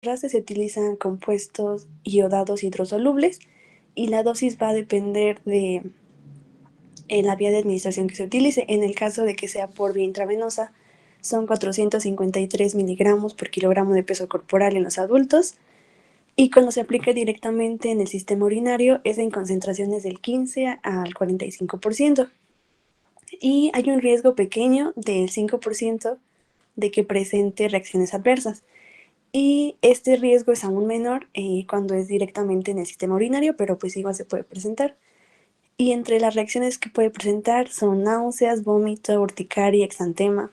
se utilizan compuestos iodados hidrosolubles y la dosis va a depender de la vía de administración que se utilice. En el caso de que sea por vía intravenosa, son 453 miligramos por kilogramo de peso corporal en los adultos, y cuando se aplica directamente en el sistema urinario es en concentraciones del 15 al 45%. Y hay un riesgo pequeño del 5% de que presente reacciones adversas. Y este riesgo es aún menor cuando es directamente en el sistema urinario, pero pues igual se puede presentar. Y entre las reacciones que puede presentar son náuseas, vómito, urticaria, exantema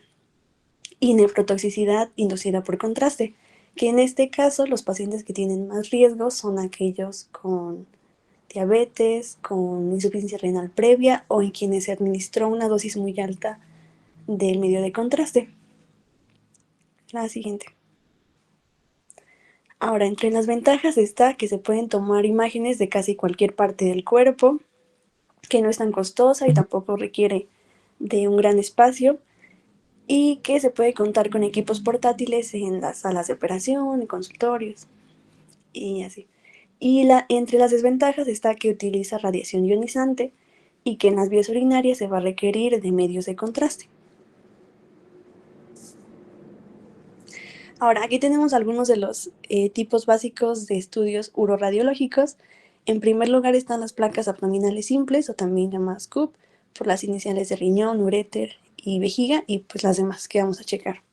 y nefrotoxicidad inducida por contraste, que en este caso los pacientes que tienen más riesgo son aquellos con diabetes, con insuficiencia renal previa o en quienes se administró una dosis muy alta del medio de contraste. La siguiente. Ahora, entre las ventajas está que se pueden tomar imágenes de casi cualquier parte del cuerpo, que no es tan costosa y tampoco requiere de un gran espacio, y que se puede contar con equipos portátiles en las salas de operación, en consultorios y así. Y entre las desventajas está que utiliza radiación ionizante y que en las vías urinarias se va a requerir de medios de contraste. Ahora, aquí tenemos algunos de los tipos básicos de estudios uroradiológicos. En primer lugar están las placas abdominales simples, o también llamadas CUP, por las iniciales de riñón, uréter y vejiga, y pues las demás que vamos a checar.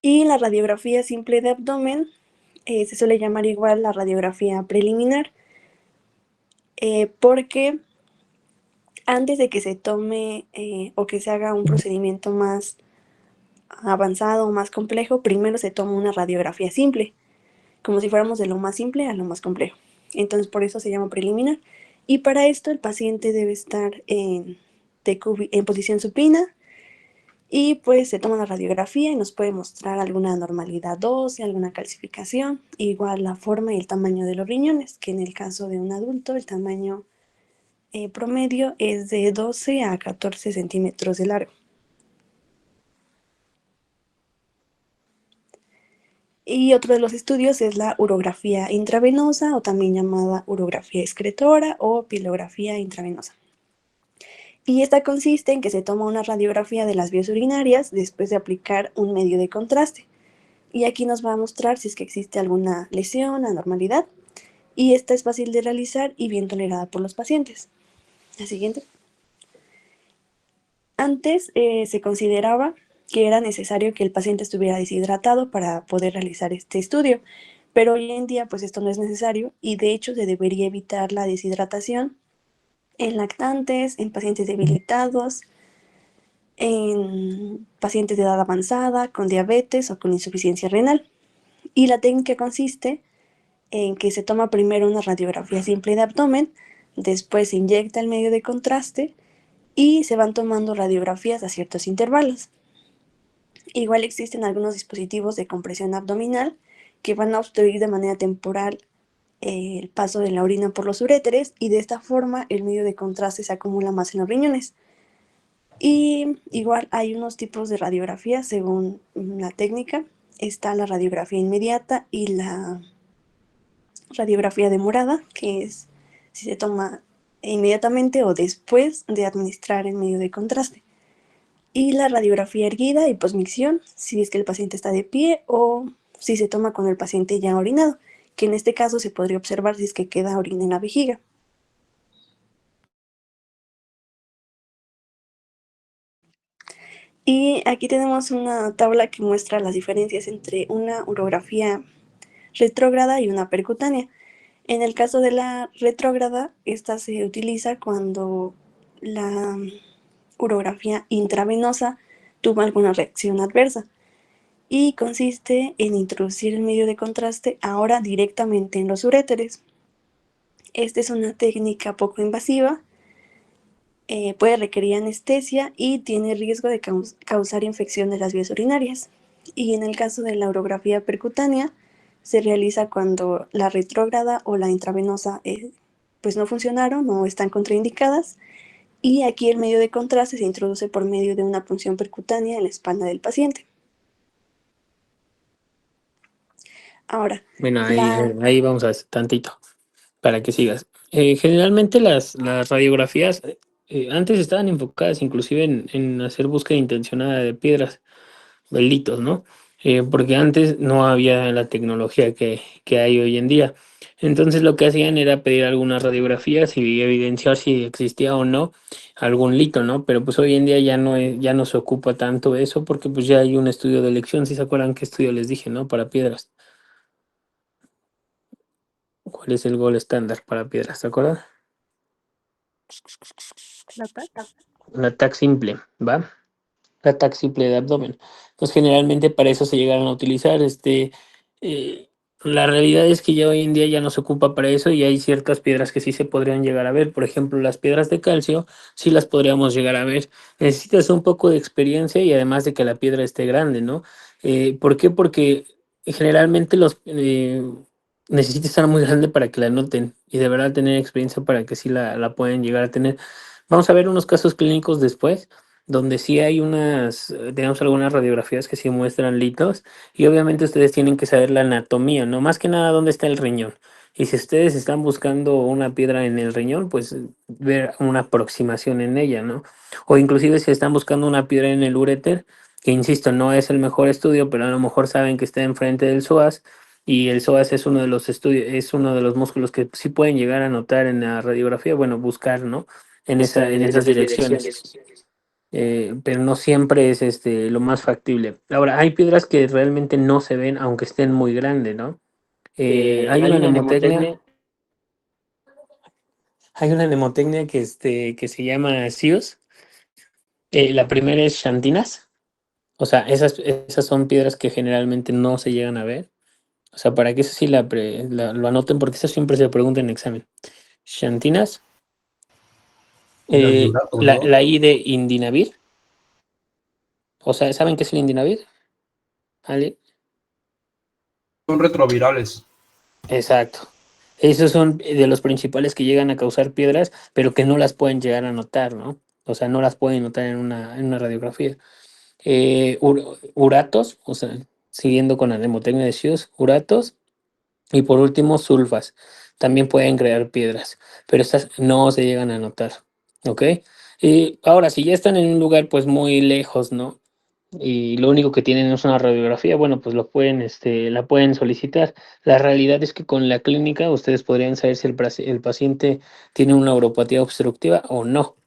Y la radiografía simple de abdomen se suele llamar igual la radiografía preliminar, porque antes de que se tome o que se haga un procedimiento más avanzado o más complejo, primero se toma una radiografía simple, como si fuéramos de lo más simple a lo más complejo. Entonces, por eso se llama preliminar. Y para esto el paciente debe estar en posición supina, y pues se toma la radiografía y nos puede mostrar alguna anormalidad ósea, alguna calcificación, igual la forma y el tamaño de los riñones, que en el caso de un adulto el tamaño promedio es de 12 a 14 centímetros de largo. Y otro de los estudios es la urografía intravenosa, o también llamada urografía excretora o pilografía intravenosa. Y esta consiste en que se toma una radiografía de las vías urinarias después de aplicar un medio de contraste. Y aquí nos va a mostrar si es que existe alguna lesión, anormalidad, y esta es fácil de realizar y bien tolerada por los pacientes. La siguiente. Antes se consideraba que era necesario que el paciente estuviera deshidratado para poder realizar este estudio, pero hoy en día pues esto no es necesario, y de hecho se debería evitar la deshidratación en lactantes, en pacientes debilitados, en pacientes de edad avanzada, con diabetes o con insuficiencia renal. Y la técnica consiste en que se toma primero una radiografía simple de abdomen, después se inyecta el medio de contraste y se van tomando radiografías a ciertos intervalos. Igual existen algunos dispositivos de compresión abdominal que van a obstruir de manera temporal el paso de la orina por los uréteres, y de esta forma el medio de contraste se acumula más en los riñones. Y igual hay unos tipos de radiografía según la técnica. Está la radiografía inmediata y la radiografía demorada, que es si se toma inmediatamente o después de administrar el medio de contraste. Y la radiografía erguida y posmicción, si es que el paciente está de pie o si se toma con el paciente ya orinado, que en este caso se podría observar si es que queda orina en la vejiga. Y aquí tenemos una tabla que muestra las diferencias entre una urografía retrógrada y una percutánea. En el caso de la retrógrada, esta se utiliza cuando la urografía intravenosa tuvo alguna reacción adversa, y consiste en introducir el medio de contraste ahora directamente en los uréteres. Esta es una técnica poco invasiva, puede requerir anestesia y tiene riesgo de causar infección de las vías urinarias. Y en el caso de la urografía percutánea, se realiza cuando la retrógrada o la intravenosa pues no funcionaron o están contraindicadas, y aquí el medio de contraste se introduce por medio de una punción percutánea en la espalda del paciente. Ahora, Bueno, la... ahí vamos a hacer tantito para que sigas. Generalmente las radiografías antes estaban enfocadas inclusive en hacer búsqueda intencionada de piedras, delitos, ¿no? Porque antes no había la tecnología que hay hoy en día. Entonces lo que hacían era pedir algunas radiografías y evidenciar si existía o no algún lito, ¿no? Pero pues hoy en día ya no se ocupa tanto eso porque pues ya hay un estudio de elección, si se acuerdan qué estudio les dije, ¿no? Para piedras. ¿Cuál es el gol estándar para piedras? ¿Se acuerdan? ¿La TAC? La TAC simple, ¿va? La TAC simple de abdomen. Pues generalmente para eso se llegaron a utilizar. Eh, la realidad es que ya hoy en día ya no se ocupa para eso y hay ciertas piedras que sí se podrían llegar a ver. Por ejemplo, las piedras de calcio sí las podríamos llegar a ver. Necesitas un poco de experiencia y además de que la piedra esté grande, ¿no? ¿Por qué? Porque generalmente necesita estar muy grande para que la noten y de verdad tener experiencia para que sí la pueden llegar a tener. Vamos a ver unos casos clínicos después donde sí hay tenemos algunas radiografías que sí muestran litos y obviamente ustedes tienen que saber la anatomía, ¿no? Más que nada dónde está el riñón. Y si ustedes están buscando una piedra en el riñón, pues ver una aproximación en ella, ¿no? O inclusive si están buscando una piedra en el uréter, que insisto, no es el mejor estudio, pero a lo mejor saben que está enfrente del psoas y el psoas es uno de los estudios, es uno de los músculos que sí pueden llegar a notar en la radiografía, bueno, buscar, ¿no? En esas direcciones, pero no siempre es lo más factible. Ahora, hay piedras que realmente no se ven aunque estén muy grandes, ¿no? Hay Hay una una mnemotecnia, mnemotecnia. hay una mnemotecnia que se llama SIUS. La primera es Shantinas, o sea, esas son piedras que generalmente no se llegan a ver. O sea, para que eso sí lo anoten, porque eso siempre se pregunta en examen. Shantinas, Y las de Uratos, ¿no? la I de Indinavir, o sea, ¿saben qué es el Indinavir? ¿Ale? Son retrovirales. Exacto. Esos son de los principales que llegan a causar piedras, pero que no las pueden llegar a notar, ¿no? O sea, no las pueden notar en una radiografía. Uratos, o sea, siguiendo con la mnemotecnia de Schius, uratos, y por último, sulfas. También pueden crear piedras, pero estas no se llegan a notar, ¿ok? Y ahora, si ya están en un lugar pues muy lejos, ¿no? Y lo único que tienen es una radiografía, bueno, pues la pueden solicitar. La realidad es que con la clínica ustedes podrían saber si el paciente tiene una neuropatía obstructiva o no.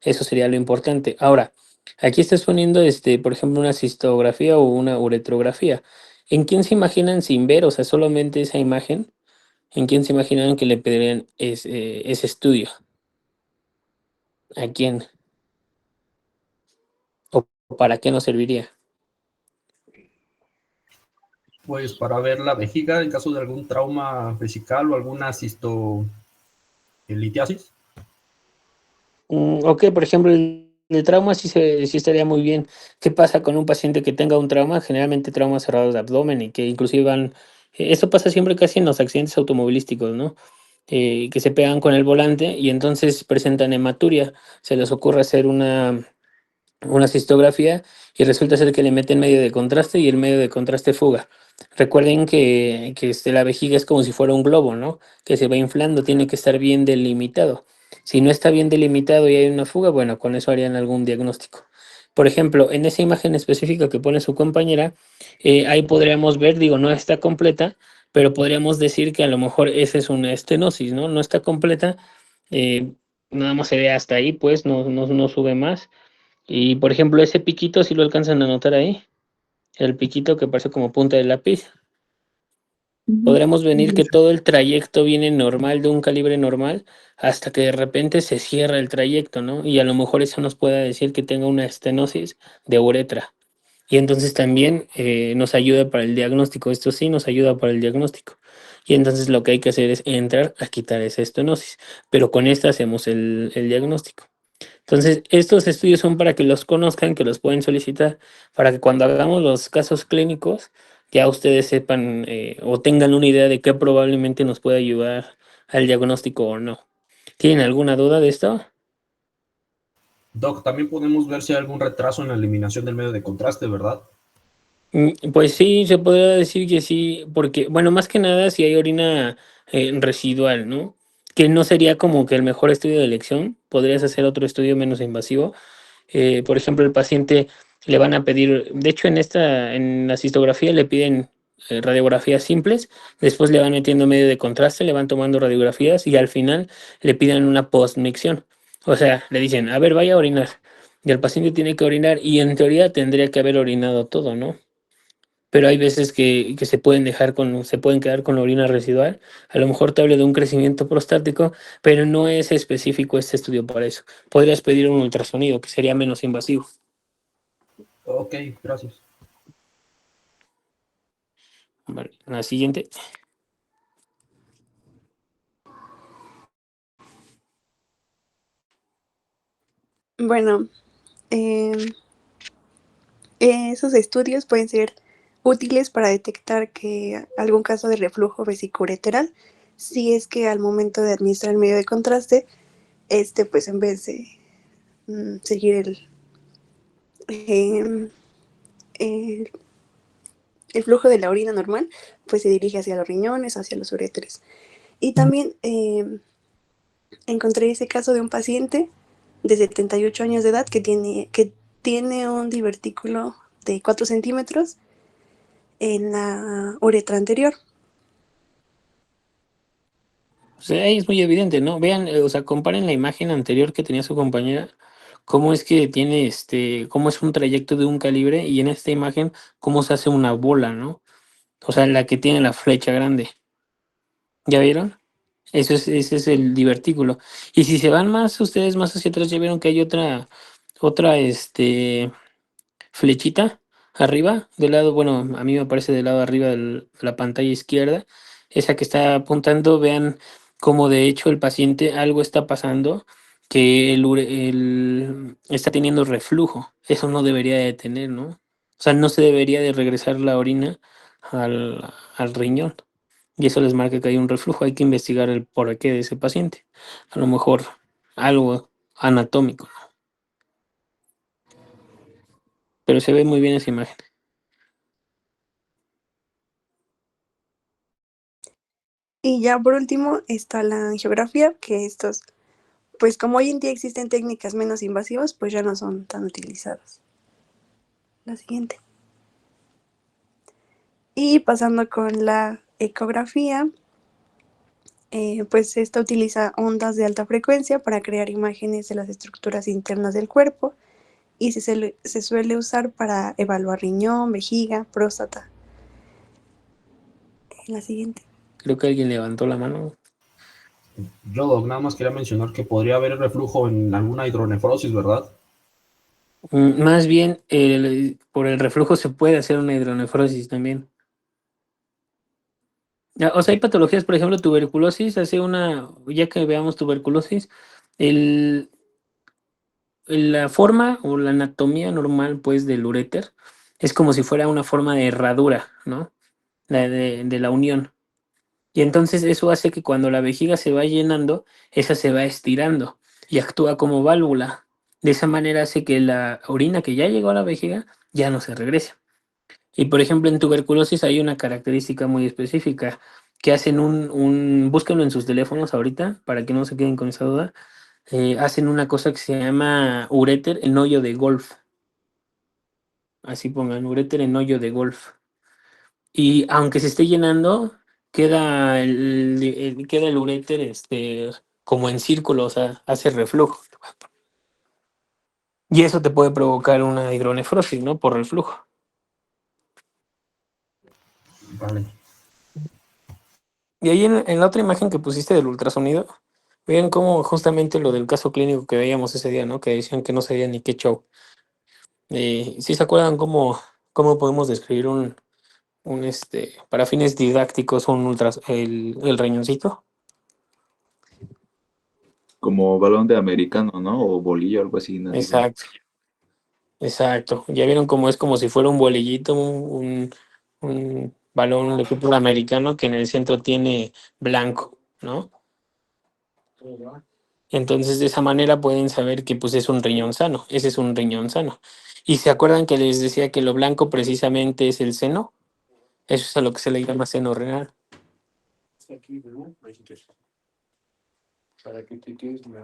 Eso sería lo importante. Ahora, aquí estás poniendo, por ejemplo, una cistografía o una uretrografía. ¿En quién se imaginan sin ver? O sea, solamente esa imagen. ¿En quién se imaginan que le pedirían ese estudio? ¿A quién? ¿O para qué nos serviría? Pues para ver la vejiga en caso de algún trauma vesical o alguna cistolitiasis. Ok, por ejemplo, el trauma sí estaría muy bien. ¿Qué pasa con un paciente que tenga un trauma? Generalmente traumas cerrados de abdomen y que inclusive esto pasa siempre casi en los accidentes automovilísticos, ¿no? Que se pegan con el volante y entonces presentan hematuria. Se les ocurre hacer una cistografía y resulta ser que le meten medio de contraste y el medio de contraste fuga. Recuerden que la vejiga es como si fuera un globo, ¿no? Que se va inflando, tiene que estar bien delimitado. Si no está bien delimitado y hay una fuga, bueno, con eso harían algún diagnóstico. Por ejemplo, en esa imagen específica que pone su compañera, ahí podríamos ver, digo, no está completa, pero podríamos decir que a lo mejor esa es una estenosis, ¿no? No está completa, eh, nada más se ve hasta ahí, pues no sube más. Y por ejemplo, ese piquito, si lo alcanzan a notar ahí, el piquito que parece como punta de lápiz, Ujú. podremos venir Sí. que todo el trayecto viene normal, de un calibre normal, hasta que de repente se cierra el trayecto, ¿no? Y a lo mejor eso nos puede decir que tenga una estenosis de uretra. Y entonces también nos ayuda para el diagnóstico. Esto sí nos ayuda para el diagnóstico. Y entonces lo que hay que hacer es entrar a quitar esa estenosis. Pero con esta hacemos el diagnóstico. Entonces, estos estudios son para que los conozcan, que los pueden solicitar, para que cuando hagamos los casos clínicos, ya ustedes sepan o tengan una idea de qué probablemente nos puede ayudar al diagnóstico o no. ¿Tienen alguna duda de esto? Doc, también podemos ver si hay algún retraso en la eliminación del medio de contraste, ¿verdad? Pues sí, se podría decir que sí, porque, bueno, más que nada si hay orina residual, ¿no? Que no sería como que el mejor estudio de elección, podrías hacer otro estudio menos invasivo. Por ejemplo, el paciente le van a pedir, de hecho en la cistografía le piden radiografías simples, después le van metiendo medio de contraste, le van tomando radiografías y al final le piden una postmicción. O sea, le dicen, a ver, vaya a orinar. Y el paciente tiene que orinar y en teoría tendría que haber orinado todo, ¿no? Pero hay veces que se pueden quedar con la orina residual. A lo mejor te hablo de un crecimiento prostático, pero no es específico este estudio para eso. Podrías pedir un ultrasonido, que sería menos invasivo. Ok, gracias. Vale, la siguiente. Bueno, esos estudios pueden ser útiles para detectar que algún caso de reflujo vesicureteral, si es que al momento de administrar el medio de contraste, pues en vez de seguir eh, el, el flujo de la orina normal, pues se dirige hacia los riñones, hacia los uréteres. Y también encontré ese caso de un paciente de 78 años de edad que tiene un divertículo de 4 centímetros en la uretra anterior. O sea, ahí es muy evidente, ¿no? Vean, o sea, comparen la imagen anterior que tenía su compañera, cómo es que tiene cómo es un trayecto de un calibre, y en esta imagen, cómo se hace una bola, ¿no? O sea, la que tiene la flecha grande. ¿Ya vieron? Ese es el divertículo. Y si se van más, ustedes más hacia atrás, ya vieron que hay otra, flechita arriba, del lado, bueno, a mí me parece del lado arriba de la pantalla izquierda, esa que está apuntando, vean cómo de hecho el paciente algo está pasando, que está teniendo reflujo. Eso no debería de tener, ¿no? O sea, no se debería de regresar la orina al riñón. Y eso les marca que hay un reflujo. Hay que investigar el porqué de ese paciente. A lo mejor algo anatómico, pero se ve muy bien esa imagen. Y ya por último está la angiografía, que pues como hoy en día existen técnicas menos invasivas, pues ya no son tan utilizadas. La siguiente. Y pasando con la ecografía, pues esta utiliza ondas de alta frecuencia para crear imágenes de las estructuras internas del cuerpo y se suele usar para evaluar riñón, vejiga, próstata. La siguiente. Creo que alguien levantó la mano. Yo, Doc, nada más quería mencionar que podría haber reflujo en alguna hidronefrosis, ¿verdad? Más bien, por el reflujo se puede hacer una hidronefrosis también. O sea, hay patologías, por ejemplo, tuberculosis, ya que veamos tuberculosis, el, la forma o la anatomía normal, pues, del uréter es como si fuera una forma de herradura, ¿no? De la unión. Y entonces eso hace que cuando la vejiga se va llenando, esa se va estirando y actúa como válvula. De esa manera hace que la orina que ya llegó a la vejiga ya no se regrese. Y por ejemplo, en tuberculosis hay una característica muy específica que hacen búsquenlo en sus teléfonos ahorita para que no se queden con esa duda. Hacen una cosa que se llama uréter en hoyo de golf. Así pongan, uréter en hoyo de golf. Y aunque se esté llenando, queda el uréter como en círculo, o sea, hace reflujo. Y eso te puede provocar una hidronefrosis, ¿no? Por reflujo. Vale. Y ahí en la otra imagen que pusiste del ultrasonido, vean cómo justamente lo del caso clínico que veíamos ese día, ¿no? Que decían que no sabía ni qué show. ¿Sí se acuerdan cómo podemos describir para fines didácticos, el riñoncito? Como balón de americano, ¿no? O bolillo, algo así, ¿no? Digo, Exacto. Exacto. Ya vieron cómo es como si fuera un bolillito, un balón de fútbol americano que en el centro tiene blanco, ¿no? Entonces de esa manera pueden saber que pues es un riñón sano. Ese es un riñón sano. Y se acuerdan que les decía que lo blanco precisamente es el seno. Eso es a lo que se le llama seno renal.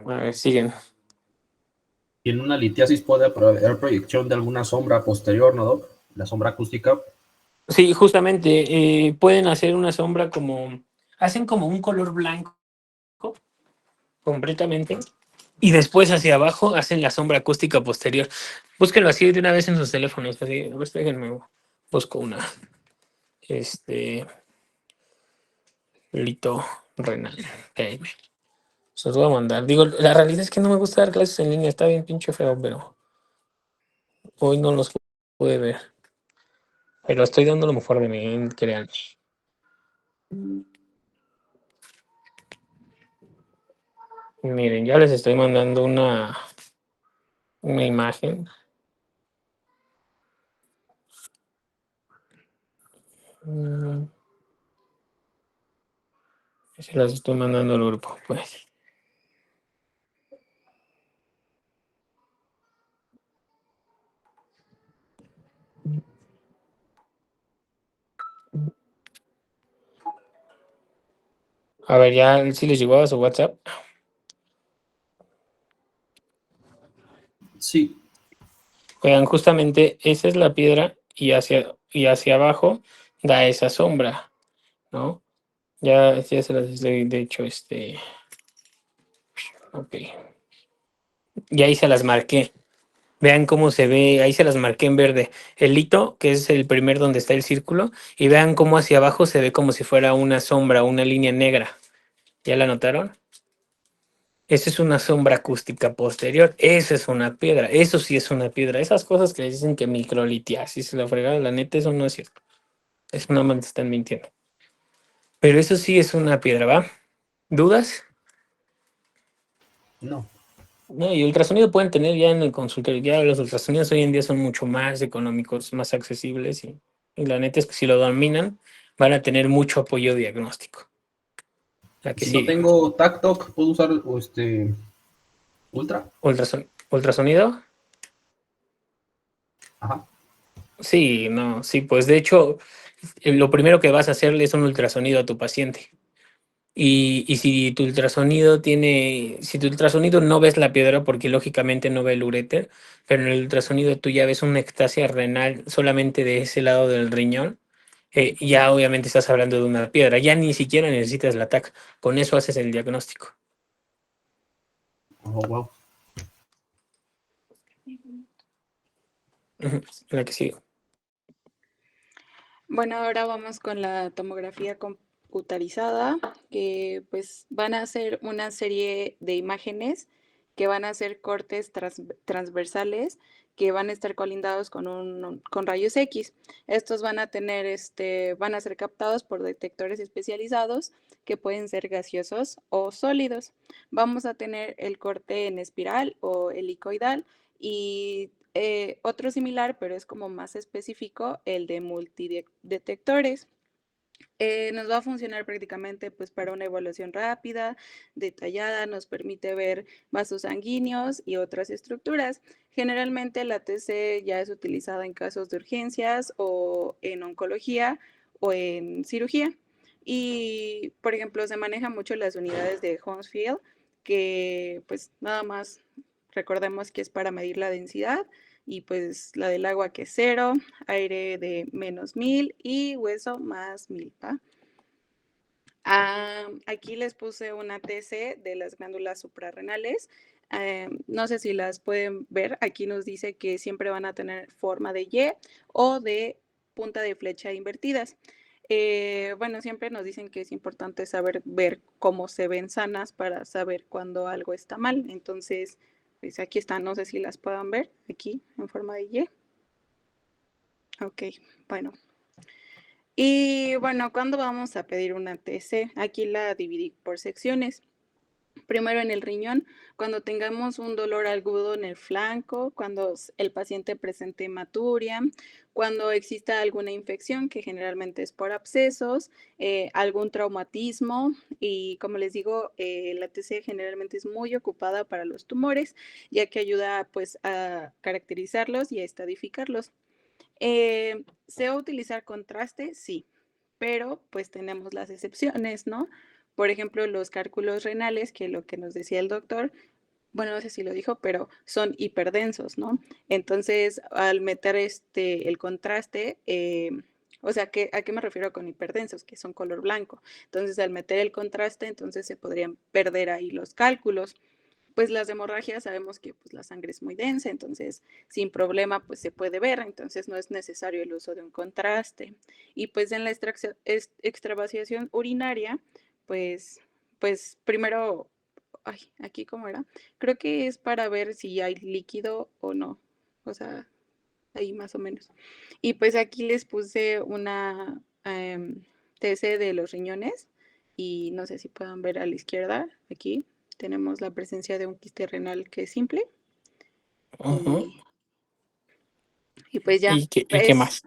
A ver, siguen. Y en una litiasis puede haber proyección de alguna sombra posterior, ¿no, Doc? La sombra acústica. Sí, justamente pueden hacer una sombra hacen como un color blanco completamente y después hacia abajo hacen la sombra acústica posterior. Búsquenlo así de una vez en sus teléfonos. Así, a ver, déjenme, busco una. Lito renal. Ok. Se los voy a mandar. Digo, la realidad es que no me gusta dar clases en línea, está bien pinche feo, pero hoy no los pude ver. Pero estoy dando lo mejor de mí, crean. Miren, ya les estoy mandando una imagen. Se las estoy mandando al grupo, pues. A ver, ya si les llegó a su WhatsApp. Sí. Vean, justamente esa es la piedra y hacia abajo da esa sombra, ¿no? Ya se las estoy, de hecho, ok. Y ahí se las marqué. Vean cómo se ve, ahí se las marqué en verde. El hito, que es el primer donde está el círculo, y vean cómo hacia abajo se ve como si fuera una sombra, una línea negra. ¿Ya la notaron? Esa es una sombra acústica posterior. Esa es una piedra. Eso sí es una piedra. Esas cosas que dicen que microlitiasis, la fregada, la neta, eso no es cierto. Es una man, están mintiendo. Pero eso sí es una piedra, ¿va? ¿Dudas? No. No, y ultrasonido pueden tener ya en el consultorio. Ya los ultrasonidos hoy en día son mucho más económicos, más accesibles y la neta es que si lo dominan van a tener mucho apoyo diagnóstico. La que Si no sigue. tengo TacToc, ¿puedo usar Ultra? ¿Ultrasonido? Ajá. Sí, no, sí, pues de hecho, lo primero que vas a hacerle es un ultrasonido a tu paciente. Y si tu ultrasonido no ves la piedra, porque lógicamente no ve el uréter, pero en el ultrasonido tú ya ves una ectasia renal solamente de ese lado del riñón, ya obviamente estás hablando de una piedra, ya ni siquiera necesitas la TAC, con eso haces el diagnóstico. Oh, wow. Ujú, la que sigue. Bueno, ahora vamos con la tomografía computarizada, que pues van a hacer una serie de imágenes que van a hacer cortes transversales que van a estar colindados con rayos X. Estos van a van a ser captados por detectores especializados que pueden ser gaseosos o sólidos. Vamos a tener el corte en espiral o helicoidal y otro similar, pero es como más específico, el de multidetectores. Nos va a funcionar prácticamente pues para una evaluación rápida, detallada, nos permite ver vasos sanguíneos y otras estructuras. Generalmente la TC ya es utilizada en casos de urgencias o en oncología o en cirugía. Y, por ejemplo, se manejan mucho las unidades de Hounsfield, que pues nada más recordemos que es para medir la densidad y pues la del agua que es 0, aire de -1000 y hueso más 1000. ¿Va? Aquí les puse una TC de las glándulas suprarrenales. No sé si las pueden ver. Aquí nos dice que siempre van a tener forma de Y o de punta de flecha invertidas. Bueno, siempre nos dicen que es importante saber ver cómo se ven sanas para saber cuando algo está mal. Entonces, pues aquí están, no sé si las puedan ver, aquí en forma de Y. Ok, bueno. Y bueno, ¿cuándo vamos a pedir una TC? Aquí la dividí por secciones. Primero en el riñón, cuando tengamos un dolor agudo en el flanco, cuando el paciente presente hematuria, cuando exista alguna infección, que generalmente es por abscesos, algún traumatismo y como les digo, la TC generalmente es muy ocupada para los tumores, ya que ayuda pues a caracterizarlos y a estadificarlos. ¿Se va a utilizar contraste? Sí, pero pues tenemos las excepciones, ¿no? Por ejemplo, los cálculos renales, que lo que nos decía el doctor, bueno, no sé si lo dijo, pero son hiperdensos, ¿no? Entonces, al meter el contraste, o sea, ¿a qué me refiero con hiperdensos? Que son color blanco. Entonces, al meter el contraste, entonces se podrían perder ahí los cálculos. Pues las hemorragias sabemos que pues, la sangre es muy densa, entonces sin problema pues se puede ver, entonces no es necesario el uso de un contraste. Y pues en la extravasación urinaria, pues, pues primero, ay, aquí cómo era, creo que es para ver si hay líquido o no, o sea, ahí más o menos. Y pues aquí les puse una TC de los riñones y no sé si puedan ver a la izquierda, aquí tenemos la presencia de un quiste renal que es simple Ujú. y pues ya, ¿Y qué es más?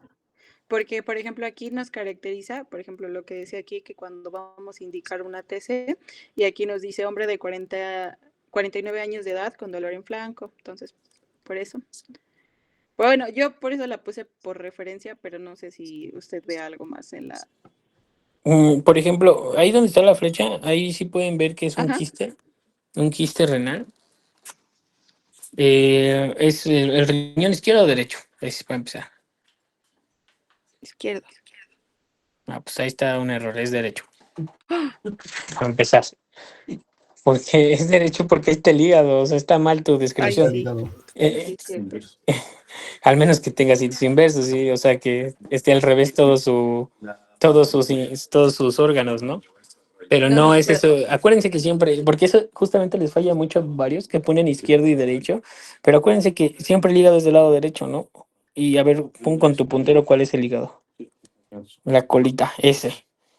porque por ejemplo aquí nos caracteriza, por ejemplo lo que decía aquí, que cuando vamos a indicar una TC y aquí nos dice hombre de 49 años de edad con dolor en flanco, entonces por eso. Bueno, yo por eso la puse por referencia, pero no sé si usted ve algo más en la... Por ejemplo, ahí donde está la flecha, ahí sí pueden ver que es Ajá, un quiste renal. ¿Es el riñón izquierdo o derecho? Es para empezar. izquierdo. Ah, pues ahí está un error, es derecho. Para empezar. Porque es derecho porque ahí está el hígado, o sea, está mal tu Ay, Está descripción. sí, ligado. Eh, es cierto. Al menos que tenga sitios inversos, sí, o sea, que esté al revés todos sus órganos, ¿no? Pero No, no no, es pero... eso. Acuérdense que siempre, porque eso justamente les falla mucho a varios que ponen izquierdo y derecho, pero acuérdense que siempre el hígado es del lado derecho, ¿no? Y a ver, pon con tu puntero cuál es el hígado. La colita, ese.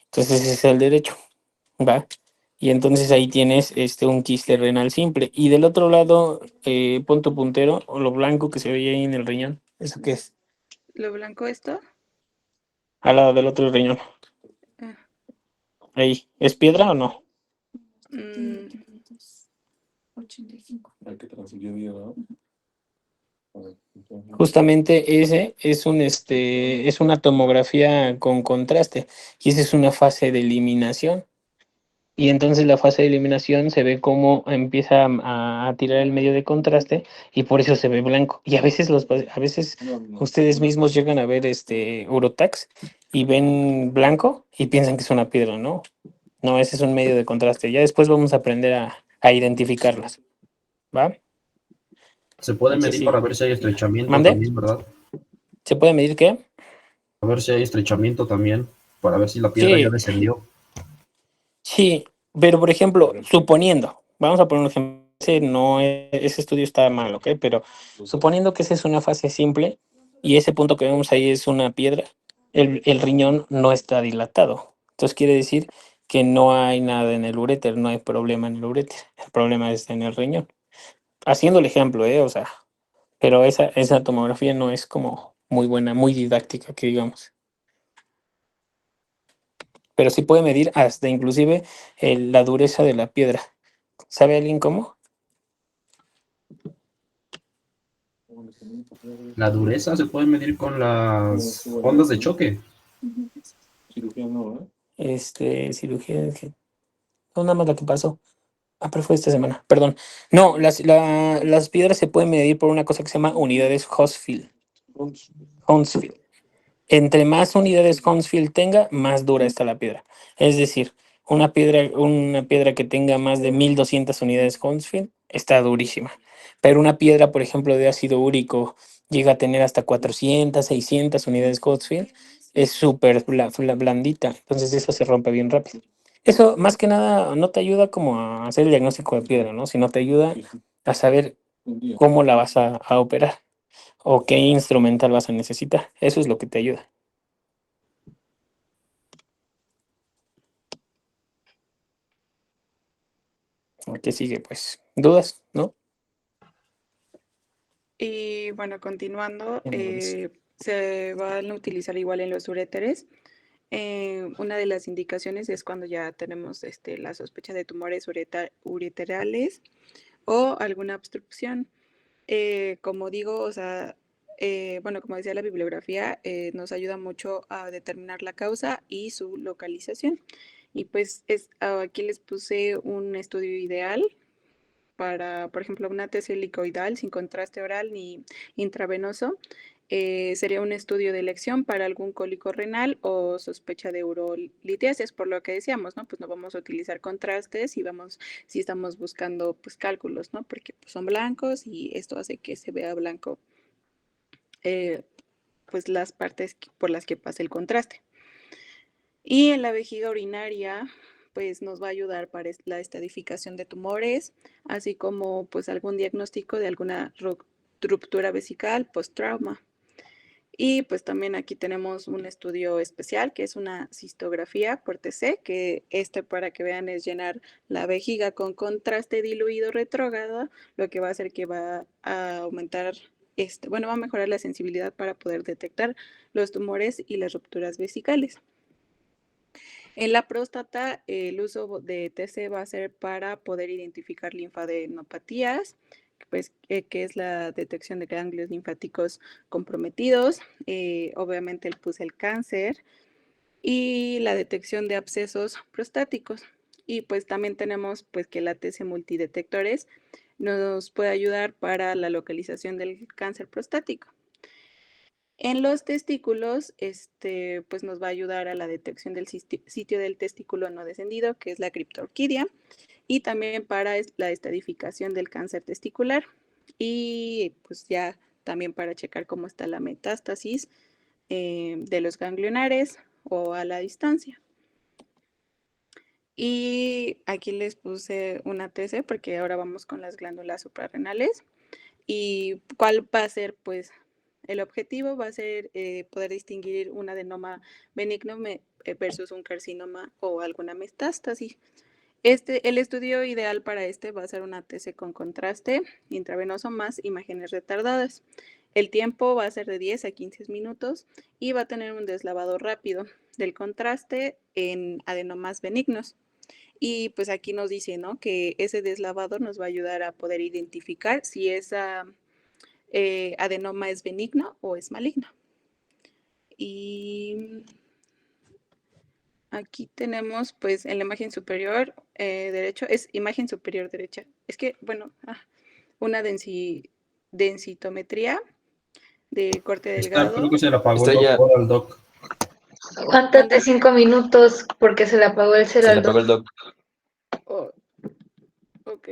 Entonces ese es el derecho, ¿va? Y entonces ahí tienes un quiste renal simple. Y del otro lado, pon tu puntero o lo blanco que se ve ahí en el riñón. ¿Eso qué es? ¿Lo blanco esto? Al lado del otro riñón. Ah, Ahí. ¿Es piedra o no? mm, Justamente ese es una tomografía con contraste y esa es una fase de eliminación. Y entonces la fase de eliminación se ve cómo empieza a tirar el medio de contraste y por eso se ve blanco. Y a veces ustedes mismos llegan a ver Urotax y ven blanco y piensan que es una piedra, ¿no? No, ese es un medio de contraste. Ya después vamos a aprender a identificarlas, ¿va? Se puede Aquí medir para sigue. ver si hay estrechamiento ¿Mande? también, ¿verdad? ¿Se puede medir qué? A ver si hay estrechamiento también, para ver si la piedra ya Sí, descendió. sí, pero por ejemplo, suponiendo, vamos a poner un ejemplo, ese estudio está mal, ¿ok? Pero suponiendo que esa es una fase simple y ese punto que vemos ahí es una piedra, el riñón no está dilatado. Entonces quiere decir que no hay nada en el uréter, no hay problema en el uréter, el problema está en el riñón. Haciendo el ejemplo, O sea, pero esa tomografía no es como muy buena, muy didáctica, que digamos. Pero sí puede medir hasta inclusive la dureza de la piedra. ¿Sabe alguien cómo? La dureza se puede medir con las ondas de choque. Cirugía, no, nada más la que pasó. Ah, pero fue esta semana, perdón. No, las piedras se pueden medir por una cosa que se llama unidades Hounsfield. Hounsfield. Entre más unidades Hounsfield tenga, más dura está la piedra. Es decir, una piedra que tenga más de 1200 unidades Hounsfield está durísima. Pero una piedra, por ejemplo, de ácido úrico llega a tener hasta 400, 600 unidades Hounsfield. Es súper blandita. Entonces eso se rompe bien rápido. Eso más que nada no te ayuda como a hacer el diagnóstico de piedra, ¿no? Sino te ayuda a saber cómo la vas a operar o qué instrumental vas a necesitar. Eso es lo que te ayuda. ¿Qué sigue? Pues dudas, ¿no? y bueno, continuando, se van a utilizar igual en los uréteres. Una de las indicaciones es cuando ya tenemos la sospecha de tumores ureterales o alguna obstrucción. Como digo, o sea, bueno, como decía la bibliografía, nos ayuda mucho a determinar la causa y su localización. Y pues aquí les puse un estudio ideal para, por ejemplo, una tesis helicoidal sin contraste oral ni intravenoso. Sería un estudio de elección para algún cólico renal o sospecha de urolitiasis, por lo que decíamos, ¿no? Pues no vamos a utilizar contrastes y vamos, si estamos buscando, pues cálculos, ¿no? Porque pues, son blancos y esto hace que se vea blanco, pues las partes por las que pasa el contraste. Y en la vejiga urinaria, pues nos va a ayudar para la estadificación de tumores, así como pues algún diagnóstico de alguna ruptura vesical post-trauma. Y pues también aquí tenemos un estudio especial que es una cistografía por TC, que para que vean es llenar la vejiga con contraste diluido retrógrado, lo que va a hacer que va a aumentar, bueno, va a mejorar la sensibilidad para poder detectar los tumores y las rupturas vesicales. En la próstata, el uso de TC va a ser para poder identificar linfadenopatías, pues, que es la detección de ganglios linfáticos comprometidos, obviamente el cáncer y la detección de abscesos prostáticos. Y pues también tenemos pues que la TC multidetectores nos puede ayudar para la localización del cáncer prostático. En los testículos, pues nos va a ayudar a la detección del sitio del testículo no descendido, que es la criptorquidia, y también para la estadificación del cáncer testicular, y pues ya también para checar cómo está la metástasis de los ganglionares o a la distancia. Y aquí les puse una TC porque ahora vamos con las glándulas suprarrenales. ¿Y cuál va a ser, pues, el objetivo? Va a ser poder distinguir un adenoma benigno versus un carcinoma o alguna metástasis. El estudio ideal para va a ser una TC con contraste intravenoso más imágenes retardadas. El tiempo va a ser de 10 a 15 minutos y va a tener un deslavado rápido del contraste en adenomas benignos. Y pues aquí nos dice, ¿no? Que ese deslavado nos va a ayudar a poder identificar si esa adenoma es benigno o es maligno. Y aquí tenemos, pues, en la imagen superior derecho, es imagen superior derecha. Es que, bueno, una densitometría de corte delgado. Creo que se le apagó Está el ya. doctor al doc. Aguántate 5 minutos porque se le apagó el Se le celular. apagó el doc. Oh, ok.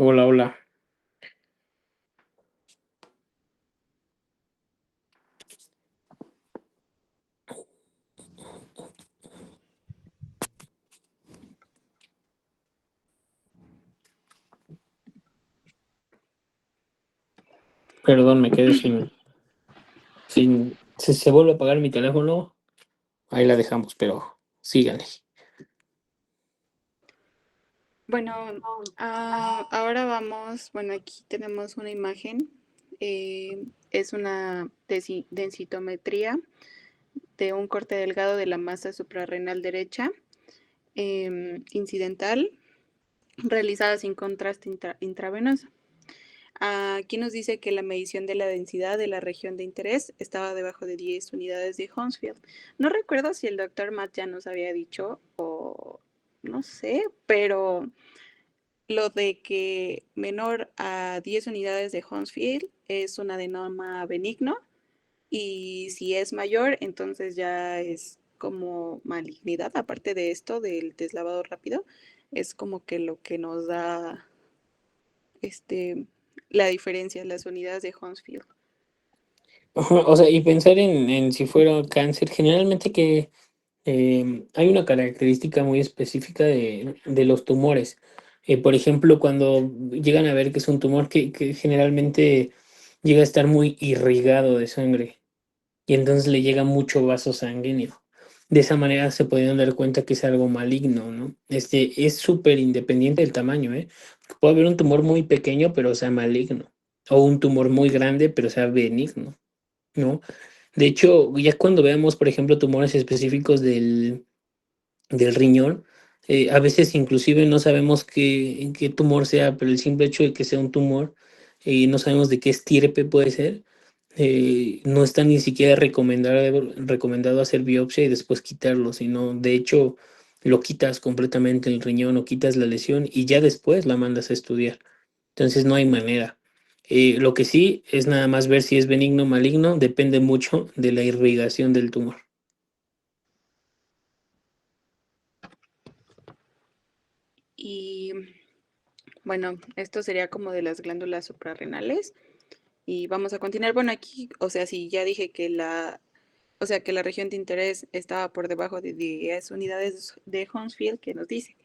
Hola, hola. Perdón, me quedé si se vuelve a apagar mi teléfono, ahí la dejamos, pero síganle. Bueno, ahora vamos, bueno, aquí tenemos una imagen, es una densitometría de un corte delgado de la masa suprarrenal derecha, incidental, realizada sin contraste intravenoso. Aquí nos dice que la medición de la densidad de la región de interés estaba debajo de 10 unidades de Hounsfield. No recuerdo si el doctor Matt ya nos había dicho o no sé, pero lo de que menor a 10 unidades de Hounsfield es un adenoma benigno y si es mayor, entonces ya es como malignidad. Aparte de esto, del deslavado rápido, es como que lo que nos da este, la diferencia, las unidades de Hounsfield. Ajá, o sea, y pensar en si fuera cáncer, generalmente que hay una característica muy específica de los tumores. Por ejemplo, cuando llegan a ver que es un tumor que generalmente llega a estar muy irrigado de sangre y entonces le llega mucho vaso sanguíneo. De esa manera se podrían dar cuenta que es algo maligno, ¿no? Es súper independiente del tamaño, ¿eh? Puede haber un tumor muy pequeño, pero sea maligno. O un tumor muy grande, pero sea benigno, ¿no? De hecho, ya cuando veamos, por ejemplo, tumores específicos del riñón, a veces inclusive no sabemos qué tumor sea, pero el simple hecho de que sea un tumor, no sabemos de qué estirpe puede ser, no está ni siquiera recomendado hacer biopsia y después quitarlo, sino de hecho lo quitas completamente el riñón o quitas la lesión y ya después la mandas a estudiar. Entonces no hay manera. Lo que sí es nada más ver si es benigno o maligno, depende mucho de la irrigación del tumor. Y bueno, esto sería como de las glándulas suprarrenales. Y vamos a continuar. Bueno, aquí, o sea, si ya dije que o sea, que la región de interés estaba por debajo de 10 unidades de Hounsfield, que nos dice,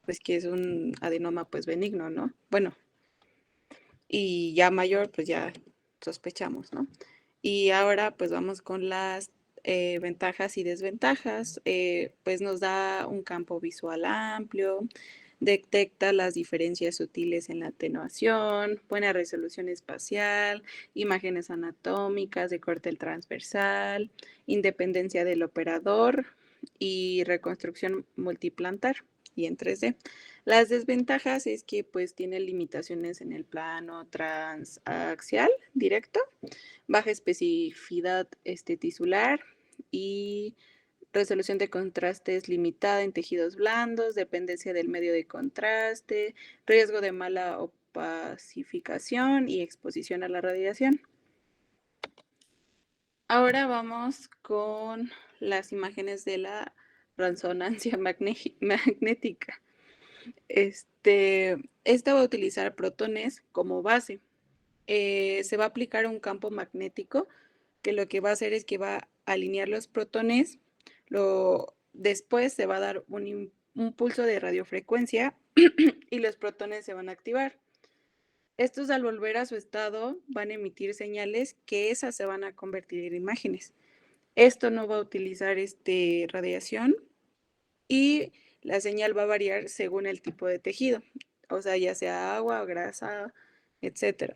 pues que es un adenoma pues benigno, ¿no? Bueno, y ya mayor, pues ya sospechamos, ¿no? Y ahora pues vamos con las ventajas y desventajas. Pues nos da un campo visual amplio, detecta las diferencias sutiles en la atenuación, buena resolución espacial, imágenes anatómicas de corte transversal, independencia del operador y reconstrucción multiplantar y en 3D. Las desventajas es que pues tiene limitaciones en el plano transaxial directo, baja especificidad tisular y resolución de contrastes limitada en tejidos blandos, dependencia del medio de contraste, riesgo de mala opacificación y exposición a la radiación. Ahora vamos con las imágenes de la resonancia magnética. Esta va a utilizar protones como base. Se va a aplicar un campo magnético que lo que va a hacer es que va a alinear los protones, después se va a dar un pulso de radiofrecuencia y los protones se van a activar. Estos al volver a su estado van a emitir señales que esas se van a convertir en imágenes. Esto no va a utilizar radiación y la señal va a variar según el tipo de tejido, o sea, ya sea agua, grasa, etc.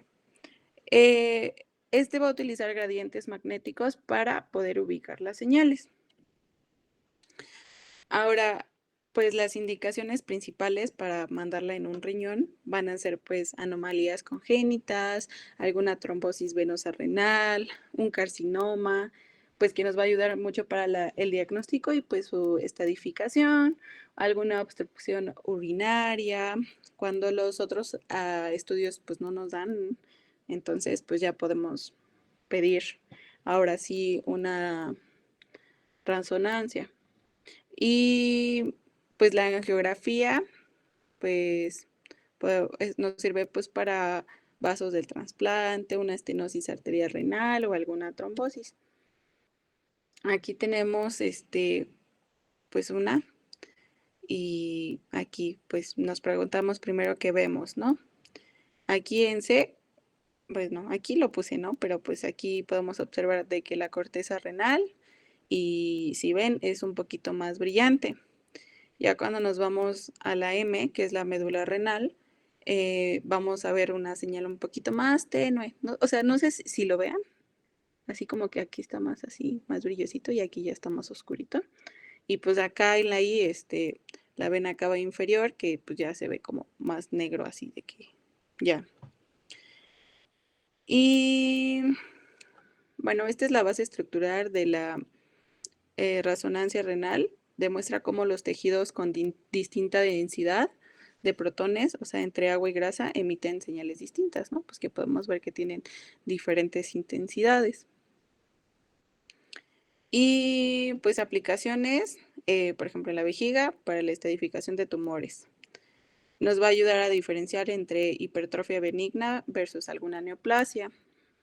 Este va a utilizar gradientes magnéticos para poder ubicar las señales. Ahora, pues las indicaciones principales para mandarla en un riñón van a ser pues anomalías congénitas, alguna trombosis venosa renal, un carcinoma, pues que nos va a ayudar mucho para el diagnóstico y pues su estadificación, alguna obstrucción urinaria, cuando los otros estudios pues no nos dan, entonces pues ya podemos pedir ahora sí una resonancia. Y pues la angiografía pues nos sirve pues para vasos del trasplante, una estenosis arterial renal o alguna trombosis. Aquí tenemos pues una, y aquí pues nos preguntamos primero qué vemos, ¿no? Aquí en C, pues no, aquí lo puse, ¿no? Pero pues aquí podemos observar de que la corteza renal, y si ven, es un poquito más brillante. Ya cuando nos vamos a la M, que es la médula renal, vamos a ver una señal un poquito más tenue, ¿no? O sea, no sé si lo vean, así como que aquí está más así, más brillosito, y aquí ya está más oscurito. Y pues acá en la I, la vena cava inferior, que pues ya se ve como más negro, así de que ya. Y bueno, esta es la base estructural de la resonancia renal. Demuestra cómo los tejidos con distinta densidad de protones, o sea, entre agua y grasa, emiten señales distintas, ¿no? Pues que podemos ver que tienen diferentes intensidades. Y pues aplicaciones, por ejemplo, en la vejiga, para la estadificación de tumores. Nos va a ayudar a diferenciar entre hipertrofia benigna versus alguna neoplasia.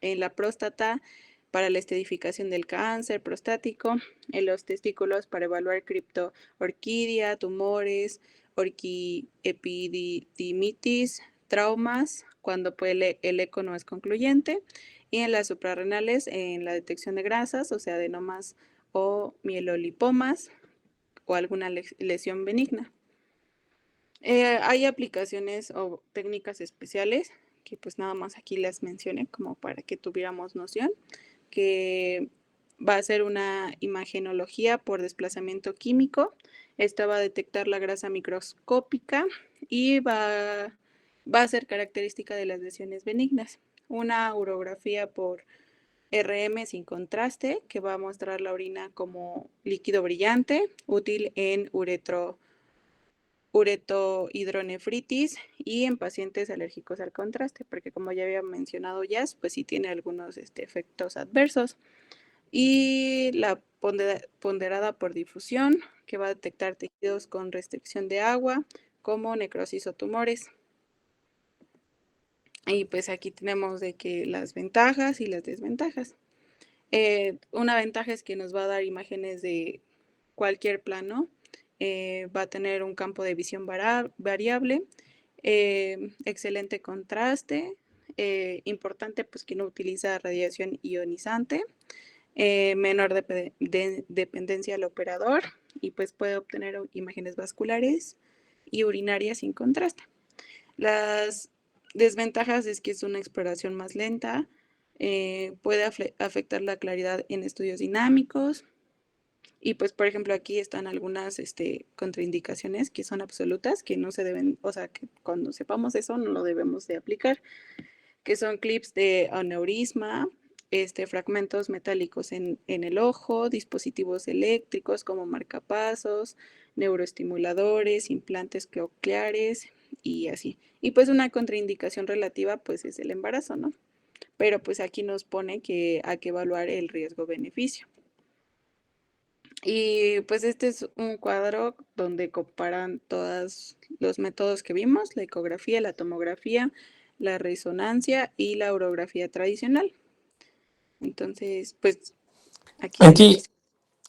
En la próstata, para la estadificación del cáncer prostático. En los testículos, para evaluar criptorquidia, tumores, orquiepididimitis, traumas, cuando pues, el eco no es concluyente. Y en las suprarrenales, en la detección de grasas, o sea, adenomas o mielolipomas, o alguna lesión benigna. Hay aplicaciones o técnicas especiales que pues nada más aquí las mencioné como para que tuviéramos noción, que va a ser una imagenología por desplazamiento químico. Esta va a detectar la grasa microscópica y va a ser característica de las lesiones benignas. Una urografía por RM sin contraste, que va a mostrar la orina como líquido brillante, útil en uretohidronefritis y en pacientes alérgicos al contraste, porque como ya había mencionado Jazz, pues sí tiene algunos efectos adversos. Y la ponderada por difusión, que va a detectar tejidos con restricción de agua, como necrosis o tumores. Y pues aquí tenemos de que las ventajas y las desventajas. Una ventaja es que nos va a dar imágenes de cualquier plano, va a tener un campo de visión variable, excelente contraste, importante pues que no utiliza radiación ionizante, menor dependencia al operador, y pues puede obtener imágenes vasculares y urinarias sin contraste. Las desventajas es que es una exploración más lenta, puede afectar la claridad en estudios dinámicos, y pues por ejemplo aquí están algunas contraindicaciones que son absolutas, que no se deben, o sea, que cuando sepamos eso no lo debemos de aplicar, que son clips de aneurisma, fragmentos metálicos en el ojo, dispositivos eléctricos como marcapasos, neuroestimuladores, implantes cocleares y así. Y pues una contraindicación relativa pues es el embarazo, ¿no? Pero pues aquí nos pone que hay que evaluar el riesgo-beneficio. Y pues este es un cuadro donde comparan todos los métodos que vimos, la ecografía, la tomografía, la resonancia y la urografía tradicional. Entonces, pues aquí les Aquí, dice.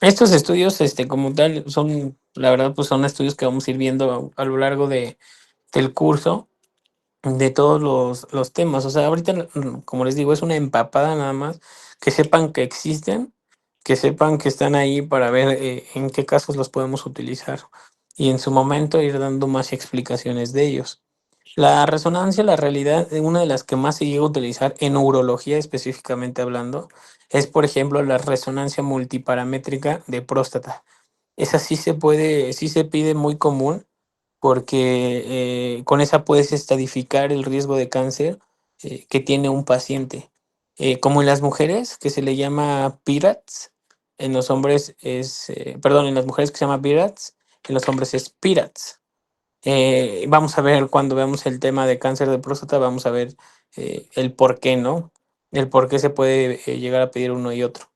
estos estudios, como tal, son, la verdad, pues son estudios que vamos a ir viendo a lo largo del curso, de todos los temas. O sea, ahorita, como les digo, es una empapada nada más, que sepan que existen, que sepan que están ahí para ver en qué casos los podemos utilizar y en su momento ir dando más explicaciones de ellos. La resonancia, la realidad, una de las que más se llega a utilizar en urología específicamente hablando, es por ejemplo la resonancia multiparamétrica de próstata. Esa sí se puede, sí se pide muy común porque con esa puedes estadificar el riesgo de cáncer que tiene un paciente. Como en las mujeres, que se le llama PIRATS, en los hombres es, perdón, en las mujeres que se llama PIRATS, en los hombres es PIRATS. Vamos a ver cuando veamos el tema de cáncer de próstata, vamos a ver el por qué, ¿no? El por qué se puede llegar a pedir uno y otro.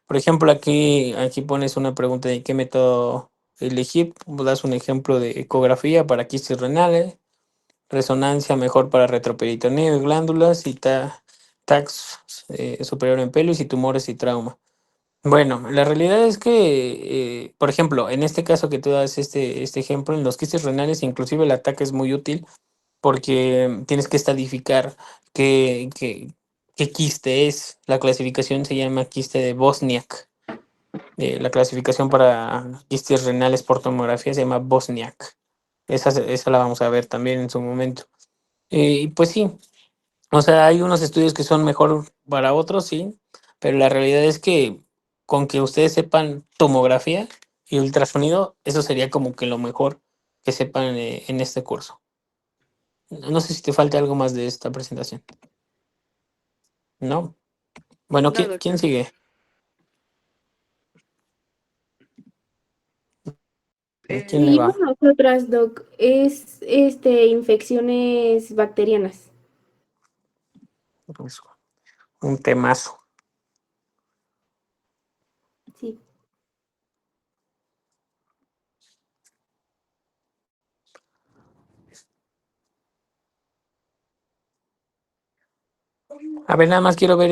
Por ejemplo, aquí pones una pregunta de qué método elegir, das un ejemplo de ecografía para quistes renales, resonancia mejor para retroperitoneo y glándulas y tax superior en pelos y tumores y trauma. Bueno, la realidad es que, por ejemplo, en este caso que tú das este ejemplo, en los quistes renales, inclusive el ataque es muy útil porque tienes que estadificar qué quiste es. La clasificación se llama quiste de Bosniak. La clasificación para quistes renales por tomografía se llama Bosniak. Esa la vamos a ver también en su momento. Y pues sí, o sea, hay unos estudios que son mejor para otros, sí, pero la realidad es que con que ustedes sepan tomografía y ultrasonido, eso sería como que lo mejor que sepan en este curso. No sé si te falta algo más de esta presentación. ¿No? Bueno, No, ¿quién doctor. sigue? ¿Quién le Seguimos va? nosotras, Doc. Es infecciones bacterianas. Pues, un temazo. Sí. A ver, nada más quiero ver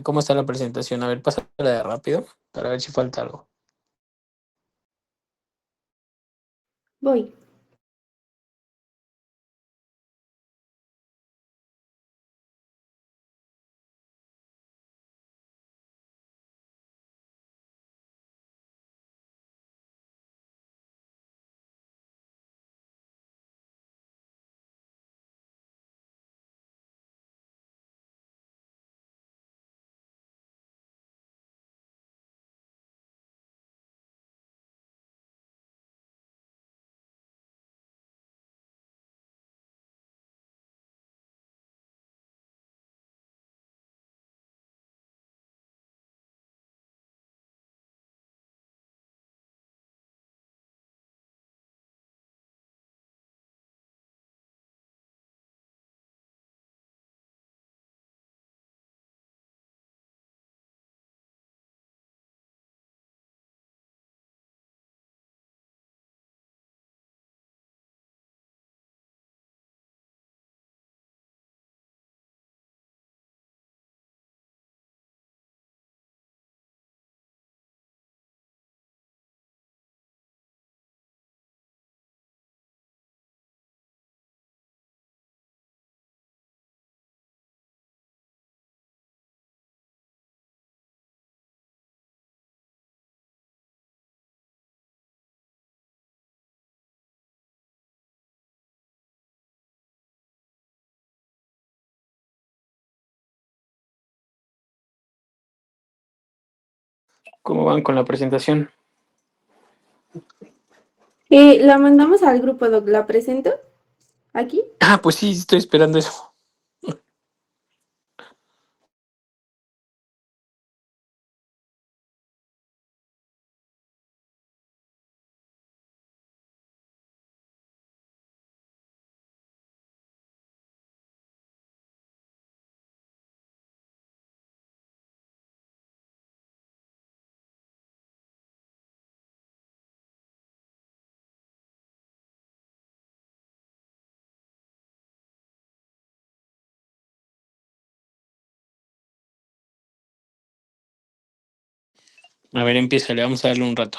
cómo está la presentación. A ver, pásala de rápido para ver si falta algo. Voy. ¿Cómo van con la presentación? La mandamos al grupo, Doc. ¿La presento? ¿Aquí? Ah, pues sí, estoy esperando eso. A ver, empieza, le vamos a darle un rato.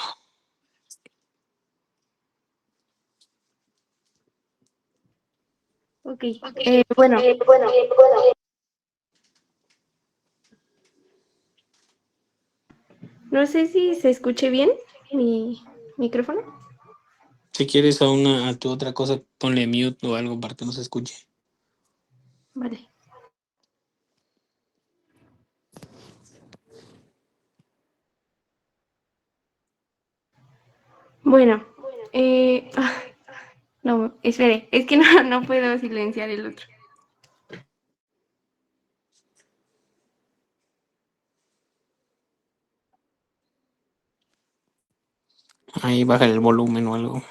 Ok. Bueno. No sé si se escuche bien mi micrófono. Si quieres a tu otra cosa, ponle mute o algo para que no se escuche. Vale. Bueno. No, espere. Es que no puedo silenciar el otro. Ahí baja el volumen o algo.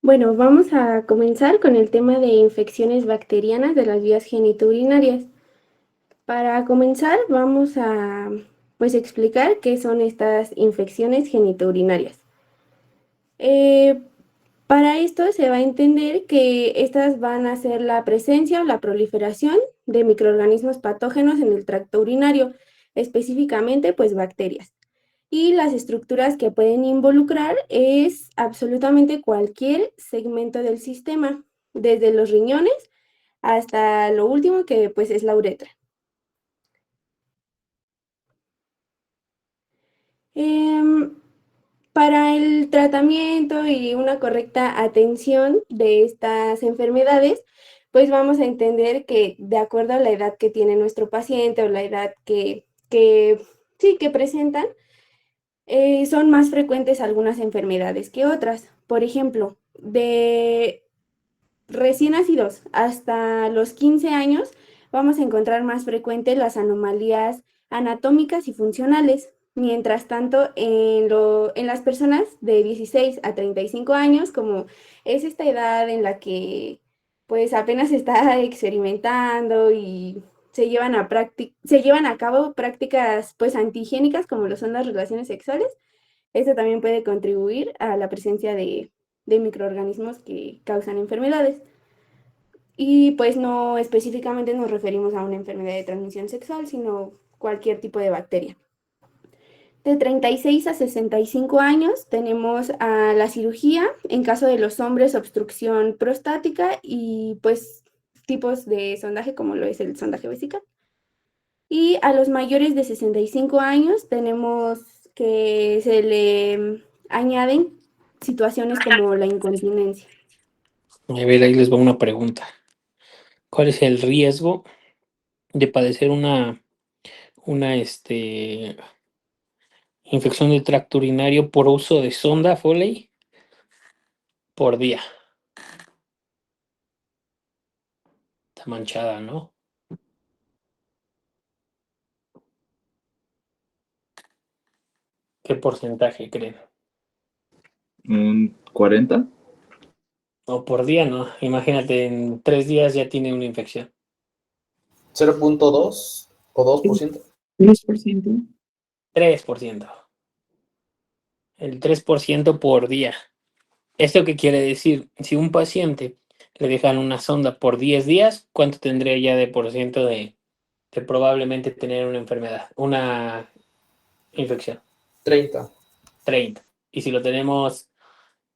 Bueno, vamos a comenzar con el tema de infecciones bacterianas de las vías genitourinarias. Para comenzar, vamos a explicar qué son estas infecciones genitourinarias. Para esto se va a entender que estas van a ser la presencia o la proliferación de microorganismos patógenos en el tracto urinario, específicamente pues bacterias. Y las estructuras que pueden involucrar es absolutamente cualquier segmento del sistema, desde los riñones hasta lo último que pues es la uretra. Para el tratamiento y una correcta atención de estas enfermedades, pues vamos a entender que de acuerdo a la edad que tiene nuestro paciente o la edad que presentan, son más frecuentes algunas enfermedades que otras. Por ejemplo, de recién nacidos hasta los 15 años, vamos a encontrar más frecuentes las anomalías anatómicas y funcionales. Mientras tanto, en las personas de 16 a 35 años, como es esta edad en la que pues apenas se está experimentando y se llevan a cabo prácticas pues antihigiénicas como lo son las relaciones sexuales, esto también puede contribuir a la presencia de microorganismos que causan enfermedades. Y pues no específicamente nos referimos a una enfermedad de transmisión sexual, sino cualquier tipo de bacteria. De 36 a 65 años tenemos a la cirugía, en caso de los hombres, obstrucción prostática y pues tipos de sondaje como lo es el sondaje vesical. Y a los mayores de 65 años tenemos que se le añaden situaciones como la incontinencia. A ver, ahí les va una pregunta. ¿Cuál es el riesgo de padecer una infección del tracto urinario por uso de sonda Foley por día? Está manchada, ¿no? ¿Qué porcentaje creen? ¿Un 40? No, por día no. Imagínate, en 3 días ya tiene una infección. 0.2 o 2%. 3%. 3%. El 3% por día. ¿Esto qué quiere decir? Si un paciente le dejan una sonda por 10 días, ¿cuánto tendría ya de por ciento de probablemente tener una enfermedad, una infección? 30. 30. Y si lo tenemos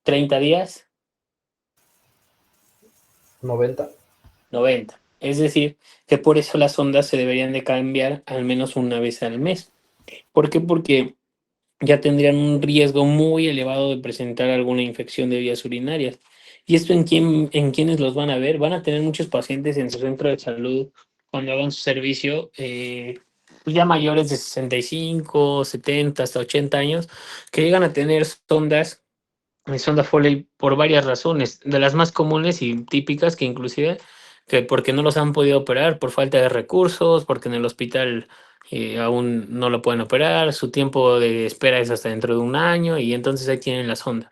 30 días, 90. 90. Es decir, que por eso las sondas se deberían de cambiar al menos una vez al mes. ¿Por qué? Porque ya tendrían un riesgo muy elevado de presentar alguna infección de vías urinarias. ¿Y esto en quiénes los van a ver? Van a tener muchos pacientes en su centro de salud cuando hagan su servicio, pues ya mayores de 65, 70, hasta 80 años, que llegan a tener sondas, sonda Foley por varias razones, de las más comunes y típicas que inclusive que porque no los han podido operar por falta de recursos, porque en el hospital aún no lo pueden operar, su tiempo de espera es hasta dentro de un año y entonces ahí tienen la sonda.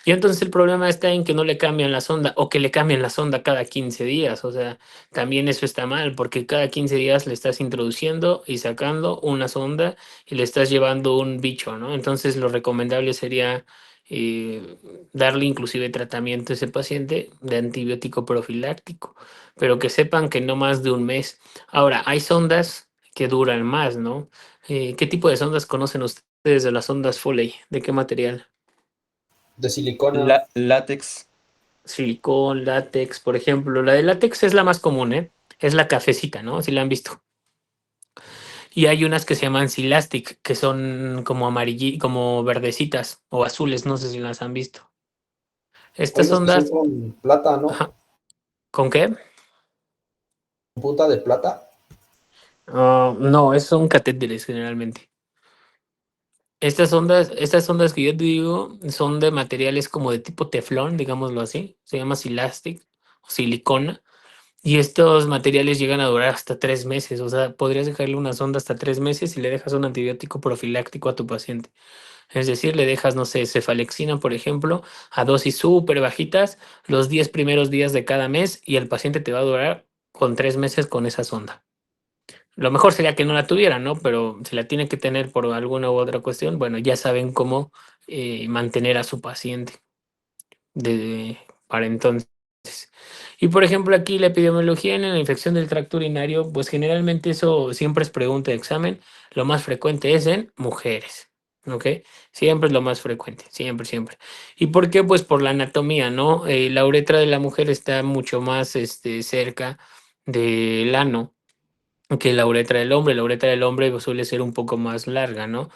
Y entonces el problema está en que no le cambian la sonda o que le cambian la sonda cada 15 días. O sea, también eso está mal porque cada 15 días le estás introduciendo y sacando una sonda y le estás llevando un bicho, ¿no? Entonces lo recomendable sería eh, darle inclusive tratamiento a ese paciente de antibiótico profiláctico, pero que sepan que no más de un mes. Ahora, hay sondas que duran más, ¿no? ¿Qué tipo de sondas conocen ustedes de las sondas Foley? ¿De qué material? De silicona. Látex. Silicón, látex, por ejemplo. La de látex es la más común, ¿eh? Es la cafecita, ¿no? Si la han visto. Y hay unas que se llaman Silastic, que son como como verdecitas o azules, no sé si las han visto. Hay Estas unas que son ondas, con plata, ¿no? ajá, ¿con qué? Con punta de plata. No, son catéteres generalmente. Estas ondas que yo te digo son de materiales como de tipo teflón, digámoslo así. Se llama Silastic o silicona. Y estos materiales llegan a durar hasta 3 meses. O sea, podrías dejarle una sonda hasta 3 meses y le dejas un antibiótico profiláctico a tu paciente. Es decir, le dejas, no sé, cefalexina, por ejemplo, a dosis súper bajitas los 10 primeros días de cada mes y el paciente te va a durar con 3 meses con esa sonda. Lo mejor sería que no la tuviera, ¿no? Pero si la tiene que tener por alguna u otra cuestión, bueno, ya saben cómo mantener a su paciente de, para entonces. Y por ejemplo, aquí la epidemiología en la infección del tracto urinario, pues generalmente eso siempre es pregunta de examen. Lo más frecuente es en mujeres, ¿ok? Siempre es lo más frecuente, siempre, siempre. ¿Y por qué? Pues por la anatomía, ¿no? La uretra de la mujer está mucho más cerca del ano que la uretra del hombre. La uretra del hombre pues, suele ser un poco más larga, ¿no?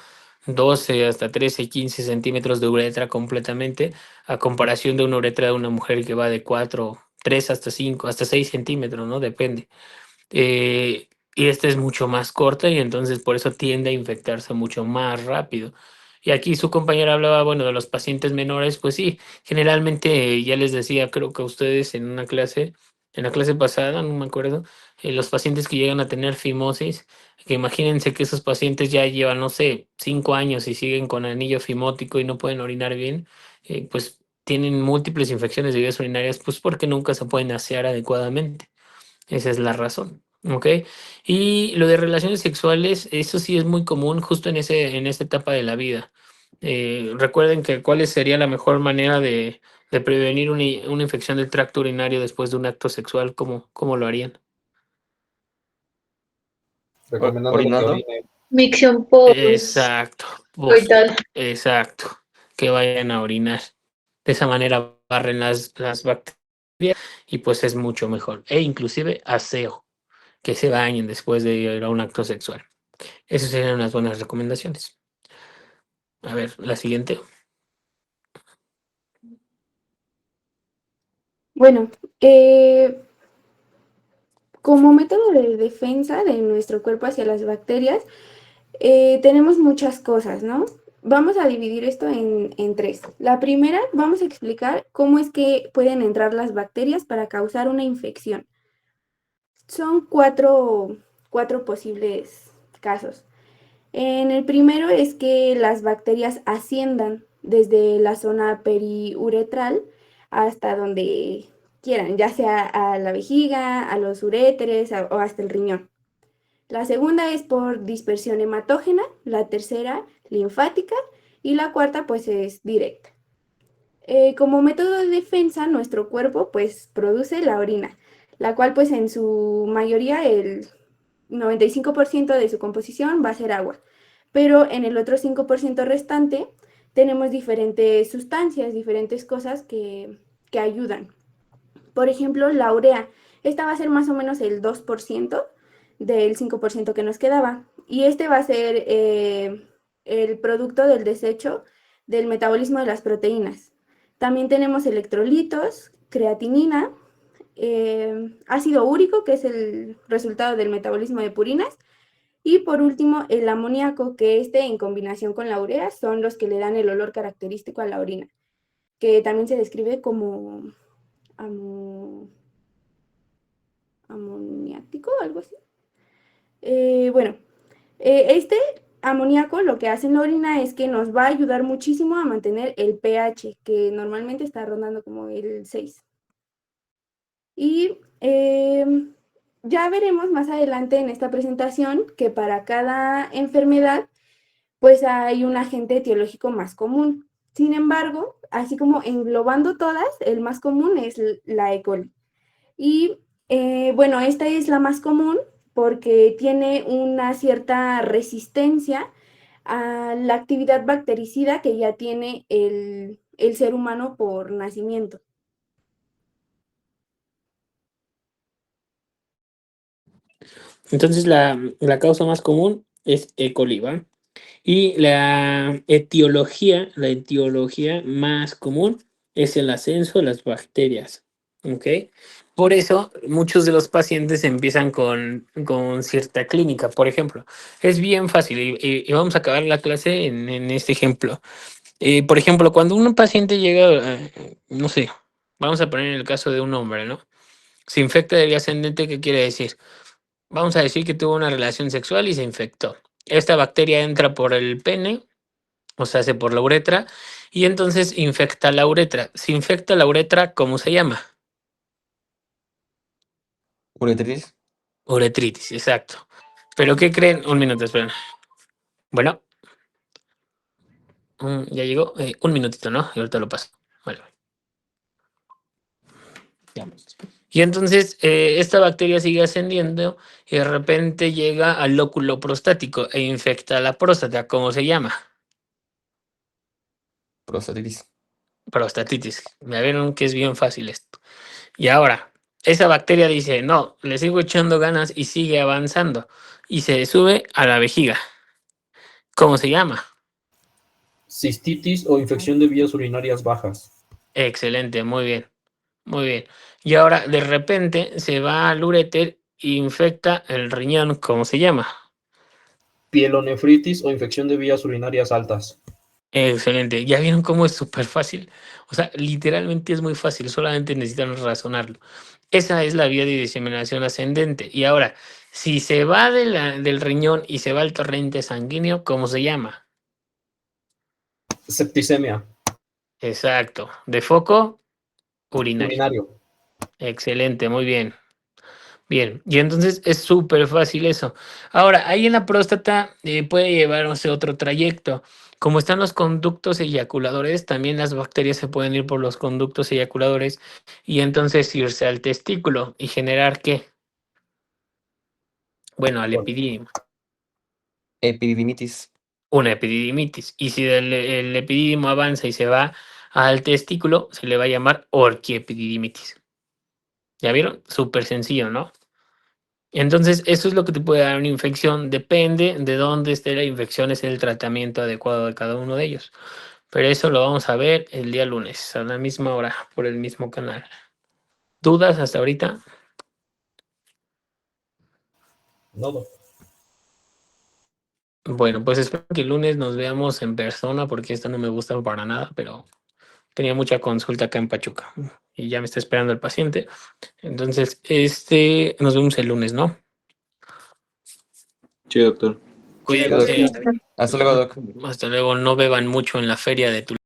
12 hasta 13, 15 centímetros de uretra completamente, a comparación de una uretra de una mujer que va de 4, 3 hasta 5, hasta 6 centímetros, ¿no? Depende. Y esta es mucho más corta y entonces por eso tiende a infectarse mucho más rápido. Y aquí su compañera hablaba, bueno, de los pacientes menores, pues sí, generalmente ya les decía, creo que a ustedes en la clase pasada, no me acuerdo, los pacientes que llegan a tener fimosis, que imagínense que esos pacientes ya llevan, no sé, 5 años y siguen con anillo fimótico y no pueden orinar bien, pues tienen múltiples infecciones de vías urinarias, pues porque nunca se pueden asear adecuadamente. Esa es la razón, ¿ok? Y lo de relaciones sexuales, eso sí es muy común justo en esa etapa de la vida. Recuerden que cuál sería la mejor manera de prevenir una infección del tracto urinario después de un acto sexual, ¿cómo lo harían? Recomendándole que Orinando. orine. Micción post Exacto, coital. exacto, que vayan a orinar. De esa manera barren las bacterias y pues es mucho mejor. E inclusive aseo, que se bañen después de ir a un acto sexual. Esas serían unas buenas recomendaciones. A ver, la siguiente. Bueno, como método de defensa de nuestro cuerpo hacia las bacterias, tenemos muchas cosas, ¿no? Vamos a dividir esto en tres. La primera, vamos a explicar cómo es que pueden entrar las bacterias para causar una infección. Son cuatro posibles casos. En el primero es que las bacterias asciendan desde la zona periuretral hasta donde quieran, ya sea a la vejiga, a los uréteres o hasta el riñón. La segunda es por dispersión hematógena, la tercera linfática y la cuarta pues es directa. Como método de defensa, nuestro cuerpo pues produce la orina, la cual pues en su mayoría el 95% de su composición va a ser agua, pero en el otro 5% restante tenemos diferentes sustancias, diferentes cosas que ayudan. Por ejemplo, la urea, esta va a ser más o menos el 2% del 5% que nos quedaba, y este va a ser el producto del desecho del metabolismo de las proteínas. También tenemos electrolitos, creatinina, ácido úrico, que es el resultado del metabolismo de purinas, y por último el amoníaco, que en combinación con la urea son los que le dan el olor característico a la orina, que también se describe como amoniático, algo así. Bueno, este amoníaco lo que hace en la orina es que nos va a ayudar muchísimo a mantener el pH, que normalmente está rondando como el 6. Y ya veremos más adelante en esta presentación que para cada enfermedad pues hay un agente etiológico más común. Sin embargo, así como englobando todas, el más común es la E. coli. Y bueno, esta es la más común porque tiene una cierta resistencia a la actividad bactericida que ya tiene el ser humano por nacimiento. Entonces, la causa más común es E. coli, ¿va? Y la etiología más común es el ascenso de las bacterias, ¿ok? Por eso, muchos de los pacientes empiezan con cierta clínica. Por ejemplo, es bien fácil y vamos a acabar la clase en este ejemplo. Por ejemplo, cuando un paciente llega, no sé, vamos a poner el caso de un hombre, ¿no? Se infecta de vía ascendente, ¿qué quiere decir? Vamos a decir que tuvo una relación sexual y se infectó. Esta bacteria entra por el pene, o sea, hace por la uretra, y entonces infecta la uretra. Si infecta la uretra, ¿cómo se llama? Uretritis. Uretritis, exacto. ¿Pero qué creen? Un minuto, esperen. Bueno, ya llegó. Un minutito, ¿no? Y ahorita lo paso. Vale. Ya. Y entonces esta bacteria sigue ascendiendo y de repente llega al lóculo prostático e infecta la próstata. ¿Cómo se llama? Prostatitis. Prostatitis. Me vieron que es bien fácil esto. Y ahora, esa bacteria dice, no, le sigo echando ganas y sigue avanzando. Y se sube a la vejiga. ¿Cómo se llama? Cistitis o infección de vías urinarias bajas. Excelente, muy bien. Muy bien. Y ahora, de repente, se va al uréter e infecta el riñón. ¿Cómo se llama? Pielonefritis o infección de vías urinarias altas. Excelente. ¿Ya vieron cómo es súper fácil? O sea, literalmente es muy fácil, solamente necesitan razonarlo. Esa es la vía de diseminación ascendente. Y ahora, si se va del riñón y se va al torrente sanguíneo, ¿cómo se llama? Septicemia. Exacto. De foco urinario. Urinario. Excelente, muy bien. Bien, y entonces es súper fácil eso. Ahora, ahí en la próstata puede llevarse otro trayecto. Como están los conductos eyaculadores, también las bacterias se pueden ir por los conductos eyaculadores y entonces irse al testículo y generar ¿qué? Bueno, al Bueno. epidídimo, Epididimitis. una epididimitis. Y si el epidídimo avanza y se va al testículo, se le va a llamar orquiepididimitis. ¿Ya vieron? Súper sencillo, ¿no? Entonces, eso es lo que te puede dar una infección. Depende de dónde esté la infección, es el tratamiento adecuado de cada uno de ellos. Pero eso lo vamos a ver el día lunes, a la misma hora, por el mismo canal. ¿Dudas hasta ahorita? No. Bueno, pues espero que el lunes nos veamos en persona, porque esta no me gusta para nada, pero tenía mucha consulta acá en Pachuca y ya me está esperando el paciente. Entonces, nos vemos el lunes, ¿no? Sí, doctor. Cuídense. Hasta luego, Doc. Hasta luego. No beban mucho en la feria de tu